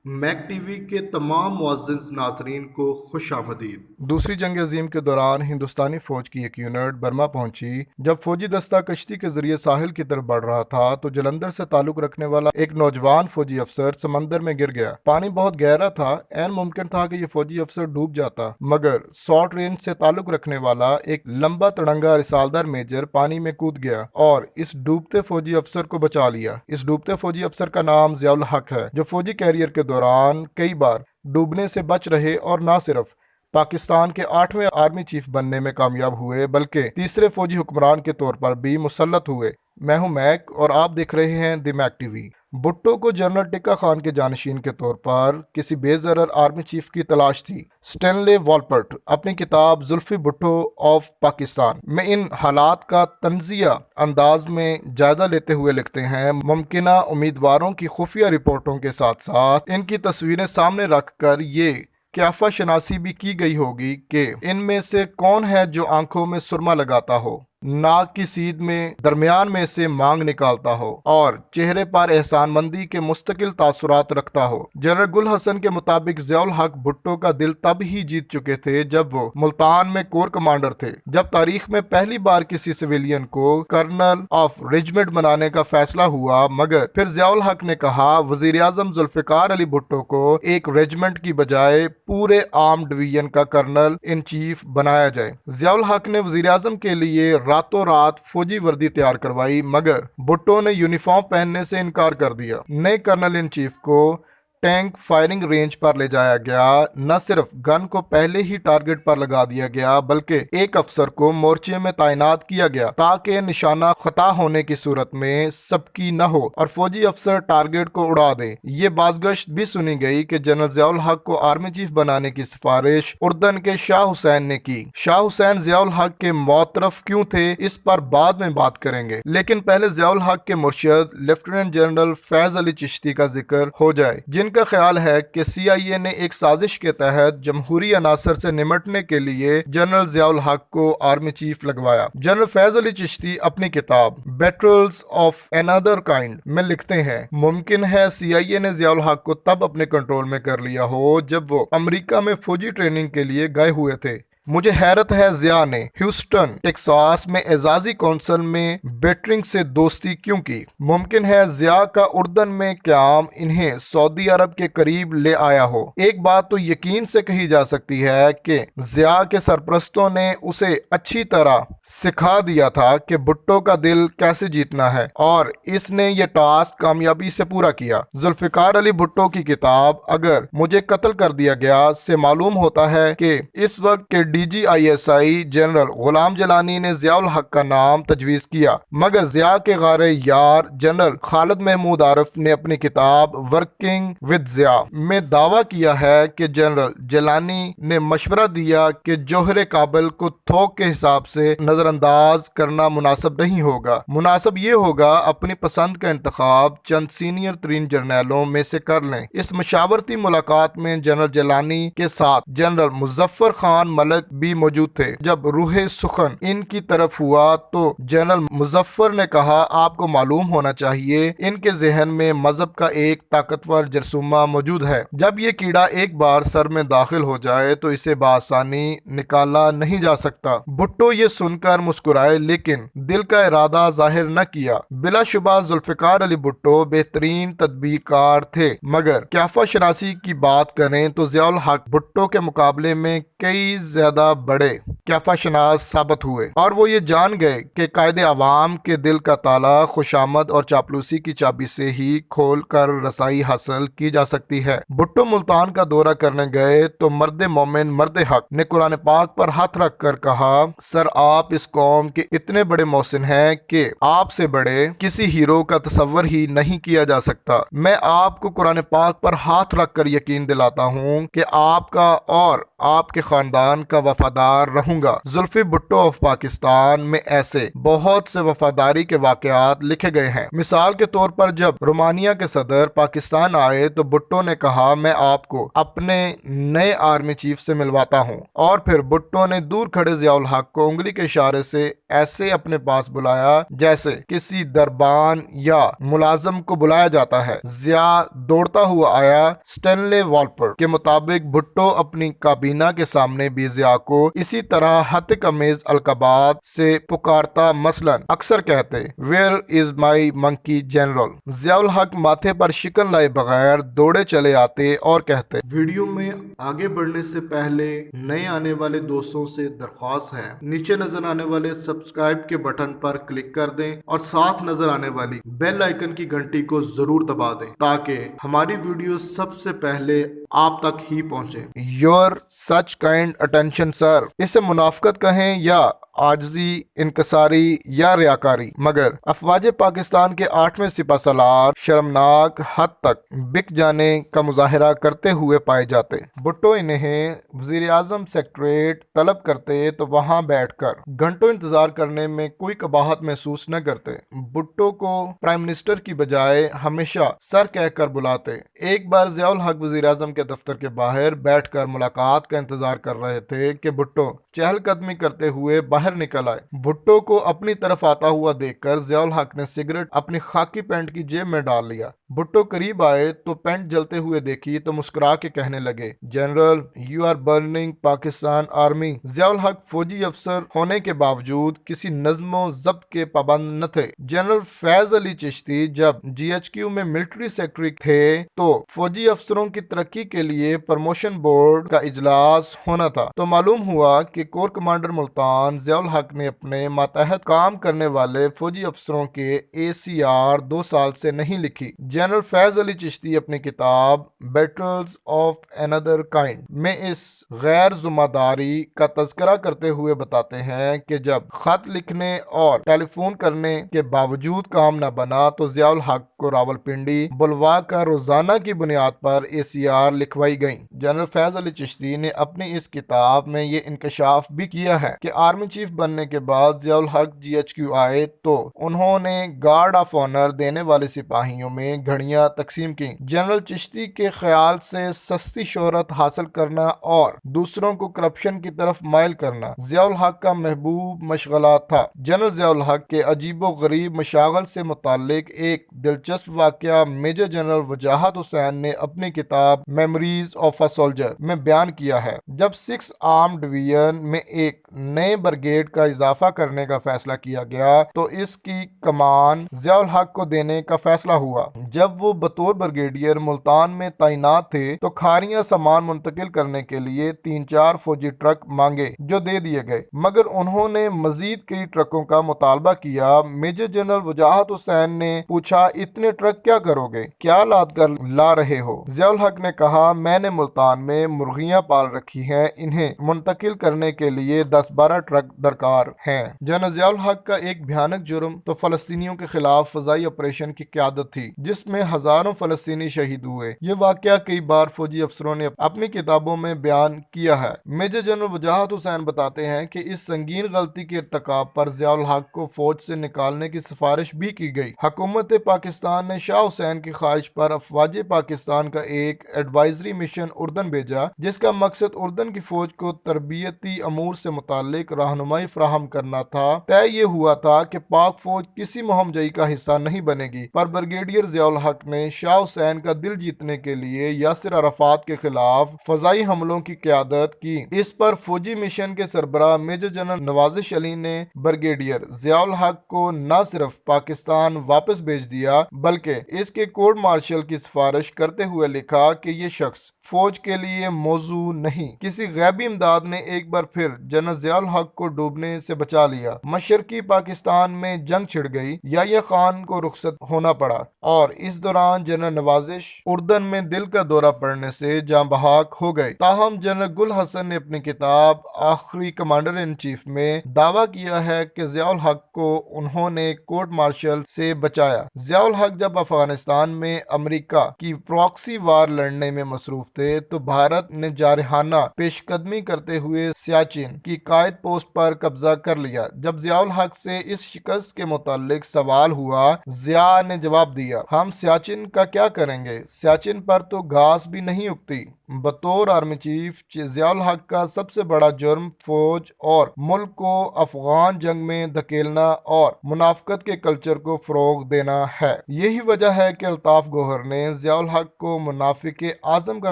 Make T V کے تمام معزز ناظرین کو خوش آمدید۔ دوسری جنگ عظیم کے دوران ہندوستانی فوج کی ایک یونٹ برما پہنچی۔ جب فوجی دستہ کشتی کے ذریعے ساحل کی طرف بڑھ رہا تھا تو جلندھر سے تعلق رکھنے والا ایک نوجوان فوجی افسر سمندر میں گر گیا۔ پانی بہت گہرا تھا، عین ممکن تھا کہ یہ فوجی افسر ڈوب جاتا، مگر سالٹ رینج سے تعلق رکھنے والا ایک لمبا تڑنگا رسالدار میجر پانی میں کود گیا اور اس ڈوبتے فوجی افسر کو بچا لیا۔ اس ڈوبتے فوجی افسر کا نام ضیاء الحق ہے، جو فوجی کیریئر کے دوران کئی بار ڈوبنے سے بچ رہے اور نہ صرف پاکستان کے 8ویں آرمی چیف بننے میں کامیاب ہوئے بلکہ تیسرے فوجی حکمران کے طور پر بھی مسلط ہوئے۔ میں ہوں میک اور آپ دیکھ رہے ہیں دی میک ٹی وی۔ بھٹو کو جنرل ٹکا خان کے جانشین کے طور پر کسی بے ضرر آرمی چیف کی تلاش تھی۔ سٹینلے والپرٹ اپنی کتاب زلفی بھٹو آف پاکستان میں ان حالات کا تنزیہ انداز میں جائزہ لیتے ہوئے لکھتے ہیں، ممکنہ امیدواروں کی خفیہ رپورٹوں کے ساتھ ساتھ ان کی تصویریں سامنے رکھ کر یہ قیافہ شناسی بھی کی گئی ہوگی کہ ان میں سے کون ہے جو آنکھوں میں سرما لگاتا ہو، ناک کی سیدھ میں درمیان میں سے مانگ نکالتا ہو اور چہرے پر احسان مندی کے مستقل تاثرات رکھتا ہو۔ جنرل گل حسن کے مطابق ضیاء الحق بھٹو کا دل تب ہی جیت چکے تھے جب وہ ملتان میں کور کمانڈر تھے، جب تاریخ میں پہلی بار کسی سویلین کو کرنل آف ریجمنٹ بنانے کا فیصلہ ہوا، مگر پھر ضیاء الحق نے کہا وزیر اعظم ذوالفقار علی بھٹو کو ایک ریجمنٹ کی بجائے پورے آرم ڈویژن کا کرنل ان چیف بنایا جائے۔ ضیاء الحق نے وزیر اعظم کے لیے راتوں رات فوجی وردی تیار کروائی، مگر بھٹو نے یونیفارم پہننے سے انکار کر دیا۔ نئے کرنل ان چیف کو ٹینک فائرنگ رینج پر لے جایا گیا، نہ صرف گن کو پہلے ہی ٹارگٹ پر لگا دیا گیا بلکہ ایک افسر کو مورچے میں تعینات کیا گیا تاکہ نشانہ خطا ہونے کی صورت میں سبکی نہ ہو اور فوجی افسر ٹارگٹ کو اڑا دیں۔ یہ بازگشت بھی سنی گئی کہ جنرل ضیاء الحق کو آرمی چیف بنانے کی سفارش اردن کے شاہ حسین نے کی۔ شاہ حسین ضیاء الحق کے معترف کیوں تھے اس پر بعد میں بات کریں گے، لیکن پہلے ضیاء الحق کے مرشد لیفٹیننٹ جنرل فیض علی چشتی کا ذکر ہو جائے، جن کا خیال ہے کہ سی آئی اے نے ایک سازش کے تحت جمہوری عناصر سے نمٹنے کے لیے جنرل ضیاء الحق کو آرمی چیف لگوایا۔ جنرل فیض علی چشتی اپنی کتاب بیٹرلز آف انادر کائنڈ میں لکھتے ہیں، ممکن ہے سی آئی اے نے ضیاء الحق کو تب اپنے کنٹرول میں کر لیا ہو جب وہ امریکہ میں فوجی ٹریننگ کے لیے گئے ہوئے تھے۔ مجھے حیرت ہے ضیاء نے ہیوسٹن ٹیکساس میں اعزازی کونسل میں بیٹرنگ سے دوستی کیوں کی۔ ممکن ہے ضیاء کا اردن میں قیام انہیں سعودی عرب کے قریب لے آیا ہو۔ ایک بات تو یقین سے کہی جا سکتی ہے کہ ضیاء کے سرپرستوں نے اسے اچھی طرح سکھا دیا تھا کہ بھٹو کا دل کیسے جیتنا ہے اور اس نے یہ ٹاسک کامیابی سے پورا کیا۔ ذوالفقار علی بھٹو کی کتاب اگر مجھے قتل کر دیا گیا سے معلوم ہوتا ہے کہ اس وقت کے D G I S I general Ghulam Jilani نے ضیاء الحق کا نام تجویز کیا، مگر ضیاء کے غار یار جنرل خالد محمود عارف نے اپنی کتاب ورکنگ ود ضیاء میں دعویٰ کیا ہے کہ جنرل جلانی نے مشورہ دیا کہ جوہر کابل کو تھوک کے حساب سے نظر انداز کرنا مناسب نہیں ہوگا، مناسب یہ ہوگا اپنی پسند کا انتخاب چند سینئر ترین جرنیلوں میں سے کر لیں۔ اس مشاورتی ملاقات میں جنرل جلانی کے ساتھ جنرل مظفر خان ملک بھی موجود تھے۔ جب روح سخن ان کی طرف ہوا تو جنرل مظفر نے کہا آپ کو معلوم ہونا چاہیے ان کے ذہن میں مذہب کا ایک طاقتور جرثومہ موجود ہے، جب یہ کیڑا ایک بار سر میں داخل ہو جائے تو اسے بآسانی نکالا نہیں جا سکتا۔ بھٹو یہ سن کر مسکرائے لیکن دل کا ارادہ ظاہر نہ کیا۔ بلا شبہ ذوالفقار علی بھٹو بہترین تدبیر کار تھے، مگر قیافہ شناسی کی بات کریں تو ضیاء الحق بھٹو کے مقابلے میں کئی زیادہ بڑے قیافہ شناس ثابت ہوئے اور وہ یہ جان گئے کہ قائد عوام کے دل کا تالا خوشامد اور چاپلوسی کی چابی سے ہی کھول کر رسائی حاصل کی جا سکتی ہے۔ بھٹو ملتان کا دورہ کرنے گئے تو مرد مومن مرد حق نے قرآن پاک پر ہاتھ رکھ کر کہا سر آپ اس قوم کے اتنے بڑے محسن ہیں کہ آپ سے بڑے کسی ہیرو کا تصور ہی نہیں کیا جا سکتا۔ میں آپ کو قرآن پاک پر ہاتھ رکھ کر یقین دلاتا ہوں کہ آپ کا اور آپ کے خاندان کا وفادار رہوں گا۔ زلفی بھٹو آف پاکستان میں ایسے بہت سے وفاداری کے واقعات لکھے گئے ہیں۔ مثال کے طور پر جب رومانیہ کے صدر پاکستان آئے تو بھٹو نے کہا میں آپ کو اپنے نئے آرمی چیف سے ملواتا ہوں، اور پھر بھٹو نے دور کھڑے ضیاء الحق کو انگلی کے اشارے سے ایسے اپنے پاس بلایا جیسے کسی دربان یا ملازم کو بلایا جاتا ہے۔ ضیاء دوڑتا ہوا آیا۔ اسٹینلے والپر کے مطابق بھٹو اپنی کابینہ کے سامنے بھی ضیاء کو اسی طرح ہتک امیز القابات سے پکارتا، مثلاً اکثر کہتے "where is my monkey general". Zia الحق ماتھے پر شکن لائے بغیر دوڑے چلے آتے اور کہتے، ویڈیو میں آگے بڑھنے سے پہلے نئے آنے والے دوستوں سے درخواست ہے نیچے نظر آنے والے سبسکرائب کے بٹن پر کلک کر دیں اور ساتھ نظر آنے والی بیل آئیکن کی گھنٹی کو ضرور دبا دیں تاکہ ہماری ویڈیو سب سے پہلے آپ تک ہی پہنچے۔ یور سچ کائنڈ اٹینشن سر، اسے منافقت کہیں یا عاجزی، انکساری یا ریاکاری، مگر افواج پاکستان کے 8ویں سپہ سالار شرمناک حد تک بک جانے کا مظاہرہ کرتے ہوئے پائے جاتے۔ بھٹو انہیں وزیر اعظم سیکریٹریٹ طلب کرتے تو وہاں بیٹھ کر گھنٹوں انتظار کرنے میں کوئی قباحت محسوس نہ کرتے۔ بھٹو کو پرائم منسٹر کی بجائے ہمیشہ سر کہہ کر بلاتے۔ ایک بار ضیاء الحق وزیر اعظم کے دفتر کے باہر بیٹھ کر ملاقات کا انتظار کر رہے تھے کہ بھٹو چہل قدمی کرتے ہوئے باہر نکل آئے۔ بھٹو کو اپنی طرف آتا ہوا دیکھ کر ضیاء الحق نے سگریٹ اپنی خاکی پینٹ کی جیب میں ڈال لیا۔ بھٹو قریب آئے تو پینٹ جلتے ہوئے دیکھی تو مسکرا کے کہنے لگے، general you are burning Pakistan army. Zia ul Haq فوجی افسر ہونے کے باوجود کسی نظم و ضبط کے پابند نہ تھے۔ جنرل فیض علی چشتی جب جی ایچ کیو میں ملٹری سیکرٹری تھے تو فوجی افسروں کی ترقی کے لیے پروموشن بورڈ کا اجلاس ہونا تھا تو معلوم ہوا کہ کور کمانڈر ملتان ضیاء الحق نے اپنے ماتحت کام کرنے والے فوجی افسروں کے ACR 2 سال سے نہیں لکھی۔ جنرل فیض علی چشتی اپنی کتاب بیٹلز آف انادر کائنڈ میں اس غیر ذمہ داری کا تذکرہ کرتے ہوئے بتاتے ہیں کہ جب خط لکھنے اور ٹیلی فون کرنے کے باوجود کام نہ بنا تو ضیاء الحق کو راولپنڈی بلوا کر روزانہ کی بنیاد پر ACR لکھوائی گئیں۔ جنرل فیض علی چشتی نے اپنی اس کتاب میں یہ انکشاف بھی کیا ہے کہ آرمی چیف بننے کے بعد ضیاء الحق GHQ آئے تو انہوں نے گارڈ آف آنر دینے والے سپاہیوں میں گھڑیاں تقسیم کی۔ جنرل چشتی کے خیال سے سستی شہرت حاصل کرنا اور دوسروں کو کرپشن کی طرف مائل کرنا ضیاء الحق کا محبوب مشغلہ تھا۔ جنرل ضیاء الحق کے عجیب و غریب مشاغل سے متعلق ایک دلچسپ واقعہ میجر جنرل وجاہت حسین نے اپنی کتاب میموریز آف اے سولجر میں بیان کیا ہے۔ جب 6 آرم ڈویژن میں ایک نئے بریگیڈ کا اضافہ کرنے کا فیصلہ کیا گیا تو اس کی کمان ضیاء الحق کو دینے کا فیصلہ ہوا۔ جب وہ بطور بریگیڈیئر ملتان میں تعینات تھے تو کھاریاں سامان منتقل کرنے کے لیے 3-4 فوجی ٹرک مانگے جو دے دیے گئے، مگر انہوں نے مزید کئی ٹرکوں کا مطالبہ کیا۔ میجر جنرل وجاہت حسین نے پوچھا، اتنے ٹرک کیا کرو گے؟ کیا لاد کر لا رہے ہو؟ ضیاء الحق نے کہا، میں نے ملتان میں مرغیاں پال رکھی ہیں، انہیں منتقل کرنے کے لیے 10-12 ٹرک درکار ہیں۔ جنرل ضیاء الحق کا ایک بھیانک جرم تو فلسطینیوں کے خلاف فضائی آپریشن کی قیادت تھی جس میں ہزاروں فلسطینی شہید ہوئے۔ یہ واقعہ کئی بار فوجی افسروں نے اپنی کتابوں میں بیان کیا ہے۔ میجر جنرل وجاہت حسین بتاتے ہیں کہ اس سنگین غلطی کے ارتکاب پر ضیاء الحق کو فوج سے نکالنے کی سفارش بھی کی گئی۔ حکومت پاکستان نے شاہ حسین کی خواہش پر افواج پاکستان کا ایک ایڈوائزری مشن اردن بھیجا جس کا مقصد اردن کی فوج کو تربیتی امور سے متعلق رہنمائی فراہم کرنا تھا۔ طے یہ ہوا تھا کہ پاک فوج کسی مہم جئی کا حصہ نہیں بنے گی، پر بریگیڈیئر ضیاء الحق نے شاہ حسین کا دل جیتنے کے لیے یاسر عرفات کے خلاف فضائی حملوں کی قیادت کی۔ اس پر فوجی مشن کے سربراہ میجر جنرل نوازش علی نے بریگیڈیئر ضیاء الحق کو نہ صرف پاکستان واپس بھیج دیا بلکہ اس کے کورٹ مارشل کی سفارش کرتے ہوئے لکھا کہ یہ شخص فوج کے لیے موزوں نہیں۔ کسی غیبی امداد نے ایک بار پھر جنرل ضیاء الحق کو ڈوبنے سے بچا لیا۔ مشرقی پاکستان میں جنگ چھڑ گئی، یحییٰ خان کو رخصت ہونا پڑا اور اس دوران جنرل نوازش اردن میں دل کا دورہ پڑنے سے جاں بحق ہو گئے۔ تاہم جنرل گل حسن نے اپنی کتاب آخری کمانڈر ان چیف میں دعویٰ کیا ہے کہ ضیاء الحق کو انہوں نے کورٹ مارشل سے بچایا۔ ضیاء الحق جب افغانستان میں امریکہ کی پراکسی وار لڑنے میں مصروف تھے تو بھارت نے جارحانہ پیش قدمی کرتے ہوئے سیاچن کی قائد پوسٹ پر قبضہ کر لیا۔ جب ضیاء الحق سے اس شکست کے متعلق سوال ہوا، ضیاء نے جواب دیا، ہم سیاچن کا کیا کریں گے؟ سیاچن پر تو گھاس بھی نہیں اگتی۔ بطور آرمی چیف ضیاء الحق کا سب سے بڑا جرم فوج اور ملک کو افغان جنگ میں دھکیلنا اور منافقت کے کلچر کو فروغ دینا ہے۔ یہی وجہ ہے کہ الطاف گوہر نے ضیاء الحق کو منافق اعظم کا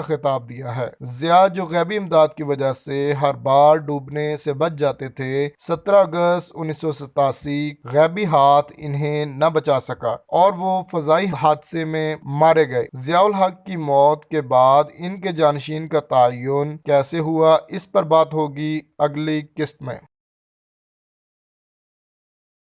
خطاب دیا ہے۔ ضیاء جو غیبی امداد کی وجہ سے ہر بار ڈوبنے سے بچ جاتے تھے، 17 اگست 1987 غیبی ہاتھ انہیں نہ بچا سکا اور وہ فضائی حادثے میں مارے گئے۔ ضیاء الحق کی موت کے بعد ان کے جانشین کا تعین کیسے ہوا، اس پر بات ہوگی اگلی قسط میں۔